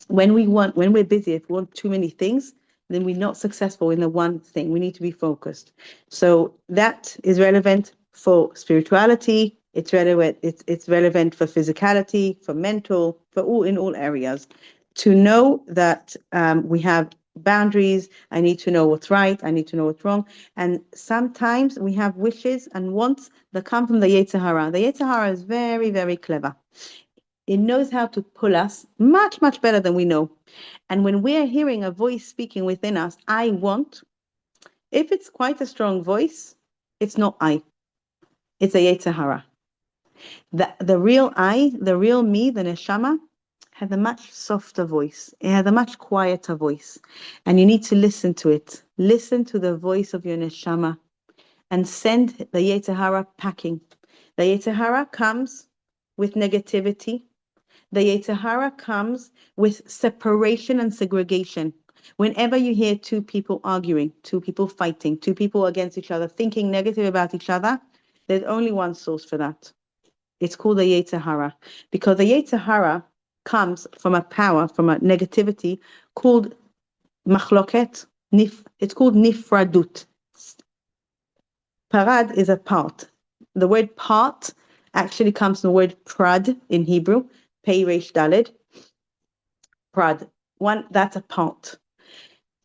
When we're busy, if we want too many things, then we're not successful in the one thing. We need to be focused. So that is relevant for spirituality. It's relevant. It's relevant for physicality, for mental, in all areas. To know that we have boundaries. I need to know what's right. I need to know what's wrong. And sometimes we have wishes and wants that come from the Yetzer Hara. The Yetzer Hara is very, very clever. It knows how to pull us much, much better than we know. And when we're hearing a voice speaking within us, I want, if it's quite a strong voice, it's not I. It's a Yetzer Hara. The real I, the real me, the neshama, has a much softer voice. It has a much quieter voice. And you need to listen to it. Listen to the voice of your neshama and send the Yetzer Hara packing. The Yetzer Hara comes with negativity. The Yetzer Hara comes with separation and segregation. Whenever you hear two people arguing, two people fighting, two people against each other, thinking negative about each other, there's only one source for that. It's called the Yetzer Hara. Because the Yetzer Hara comes from a power, from a negativity called machloket. It's called nifradut. Parad is a part. The word part actually comes from the word prad in Hebrew. Pei Resh Daled, Prad. One, that's a part.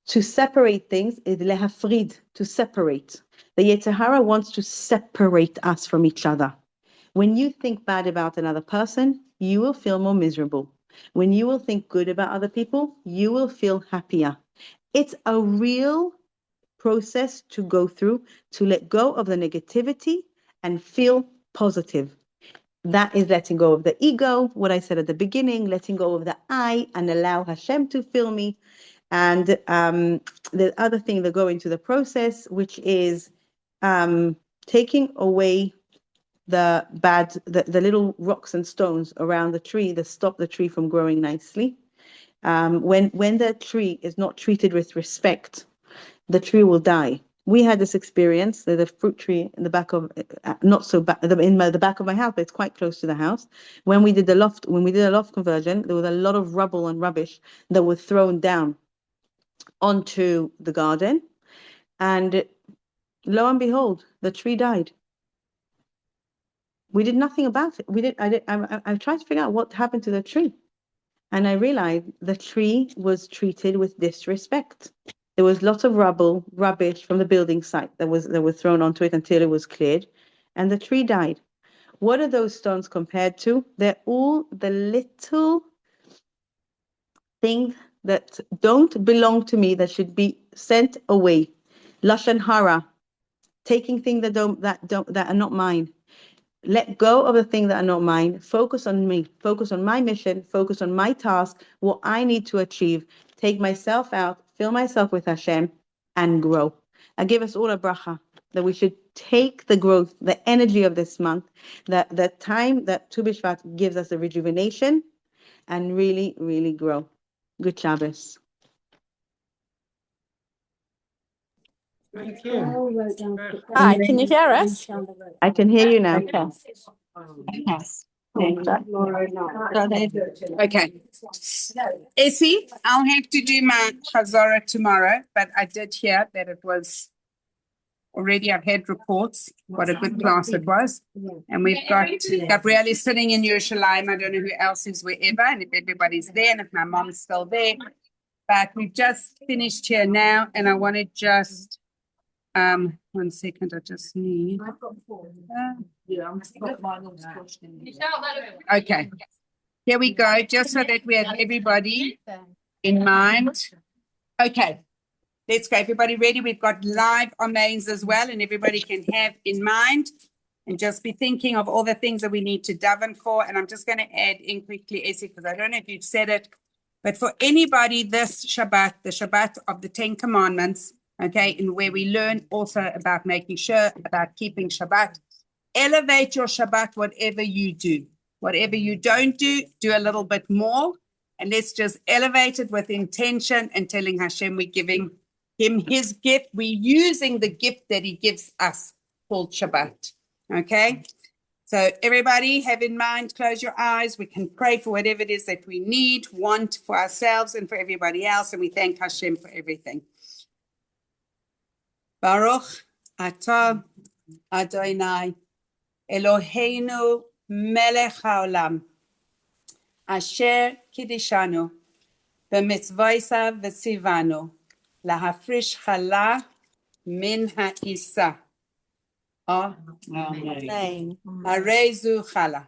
To separate things is lehafrid, to separate. The Yetzer Hara wants to separate us from each other. When you think bad about another person, you will feel more miserable. When you will think good about other people, you will feel happier. It's a real process to go through, to let go of the negativity and feel positive. That is letting go of the ego, what I said at the beginning, letting go of the I and allow Hashem to fill me. And the other thing that go into the process, which is taking away the little rocks and stones around the tree that stop the tree from growing nicely. When the tree is not treated with respect, the tree will die. We had this experience. There's a fruit tree in the back of, not so back, in the back of my house, but it's quite close to the house. When we did a loft conversion, there was a lot of rubble and rubbish that was thrown down onto the garden, and lo and behold, the tree died. We did nothing about it. I tried to figure out what happened to the tree, and I realized the tree was treated with disrespect. There was lots of rubbish from the building site that was thrown onto it until it was cleared, and the tree died. What are those stones compared to? They're all the little things that don't belong to me that should be sent away. Lashon hara, taking things that are not mine. let go of the things that are not mine, focus on me, focus on my mission, focus on my task, what I need to achieve, take myself out, fill myself with Hashem, and grow. I give us all a bracha that we should take the growth, the energy of this month, the time that Tu B'Shvat gives us the rejuvenation, and really, really grow. Good Shabbos. Thank you. Hi, can you hear us? I can hear you now. Okay. Essie, I'll have to do my chazorah tomorrow, but I did hear that it was already, I've had reports, what a good class it was. And we've got Gabrielle is sitting in Yerushalayim. I don't know who else is wherever, and if everybody's there, and if my mom's still there. But we've just finished here now, and I want to just, 1 second, I just need. Okay. Here we go, just so that we have everybody in mind. Okay. Let's go. Everybody ready? We've got live amains as well, and everybody can have in mind and just be thinking of all the things that we need to daven for. And I'm just going to add in quickly, Essie, because I don't know if you've said it, but for anybody this Shabbat, the Shabbat of the 10 Commandments, okay, and where we learn also about making sure, about keeping Shabbat, elevate your Shabbat, whatever you do. Whatever you don't do, do a little bit more. And let's just elevate it with intention and telling Hashem we're giving him his gift. We're using the gift that he gives us called Shabbat. Okay? So everybody have in mind, close your eyes. We can pray for whatever it is that we need, want for ourselves and for everybody else. And we thank Hashem for everything. Baruch atah Adonai Eloheinu melech haolam asher kiddushanu b'mitzvosav v'tzivanu lahafrish chala min ha'isa. Amen. Harezu chala.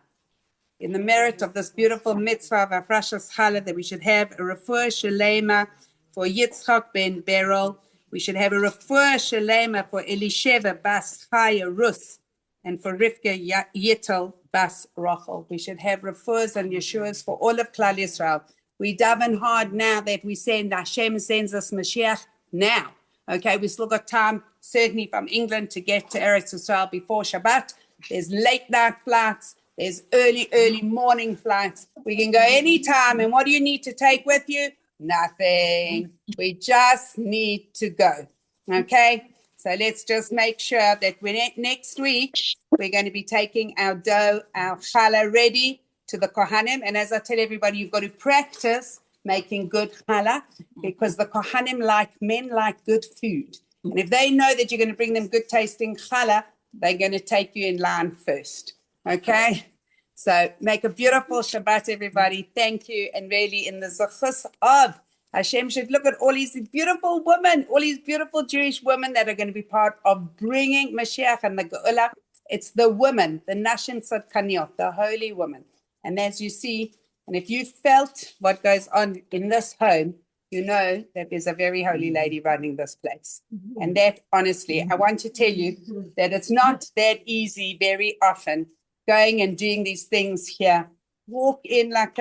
In the merit of this beautiful mitzvah of Afrashas Chala, that we should have a refuah shalema for Yitzchak ben Berol. We should have a refuah shalema for Elisheva bas Chaya Rus, and for Rivka Yittel bas Rachel. We should have refuahs and Yeshuas for all of Klal Yisrael. We daven hard now that we send, Hashem sends us Mashiach now. Okay, we still got time, certainly from England, to get to Eretz Yisrael before Shabbat. There's late night flights. There's early morning flights. We can go anytime. And what do you need to take with you? Nothing. We just need to go. Okay? So let's just make sure that next week we're going to be taking our dough, our challah ready to the Kohanim. And as I tell everybody, you've got to practice making good challah, because the Kohanim men like good food. And if they know that you're going to bring them good tasting challah, they're going to take you in line first. Okay? So make a beautiful Shabbat, everybody. Thank you. And really in the zechus of Hashem should look at all these beautiful women, all these beautiful Jewish women that are going to be part of bringing Mashiach and the Geula. It's the women, the Nashim Tzadkaniot, the holy women. And as you see, and if you felt what goes on in this home, you know that there's a very holy lady running this place. And that, honestly, I want to tell you that it's not that easy very often going and doing these things here. Walk in like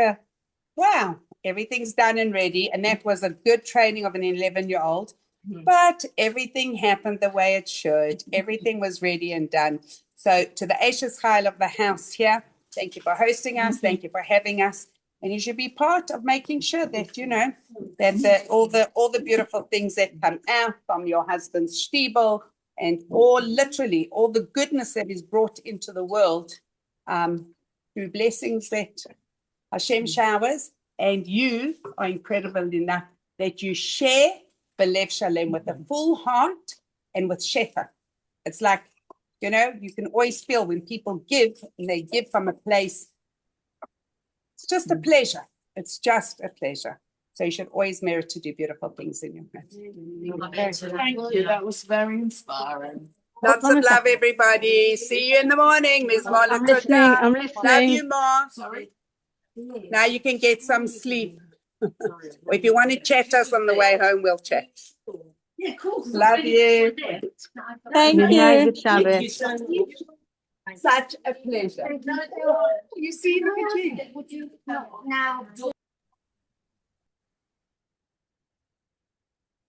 wow, everything's done and ready. And that was a good training of an 11-year-old. But everything happened the way it should. Everything was ready and done. So to the Ashes Chayil of the house here, thank you for hosting us. Thank you for having us. And you should be part of making sure that, you know, that all the beautiful things that come out from your husband's shtibel and literally all the goodness that is brought into the world through blessings that Hashem showers, and you are incredible enough that you share Belev Shalem with a full heart and with Shefa. It's like, you know, you can always feel when people give, and they give from a place. It's just a pleasure. It's just a pleasure. So you should always merit to do beautiful things in your life. Thank you. That was very inspiring. Lots of love, everybody. See you in the morning, Ms. Mola. I'm listening. Love you, Ma. Sorry. Now you can get some sleep. Or if you want to chat us on the way home, we'll chat. Yeah, cool. Love you. Thank Good you. night, good Shabbos. Such a pleasure. You see, look at you. Now.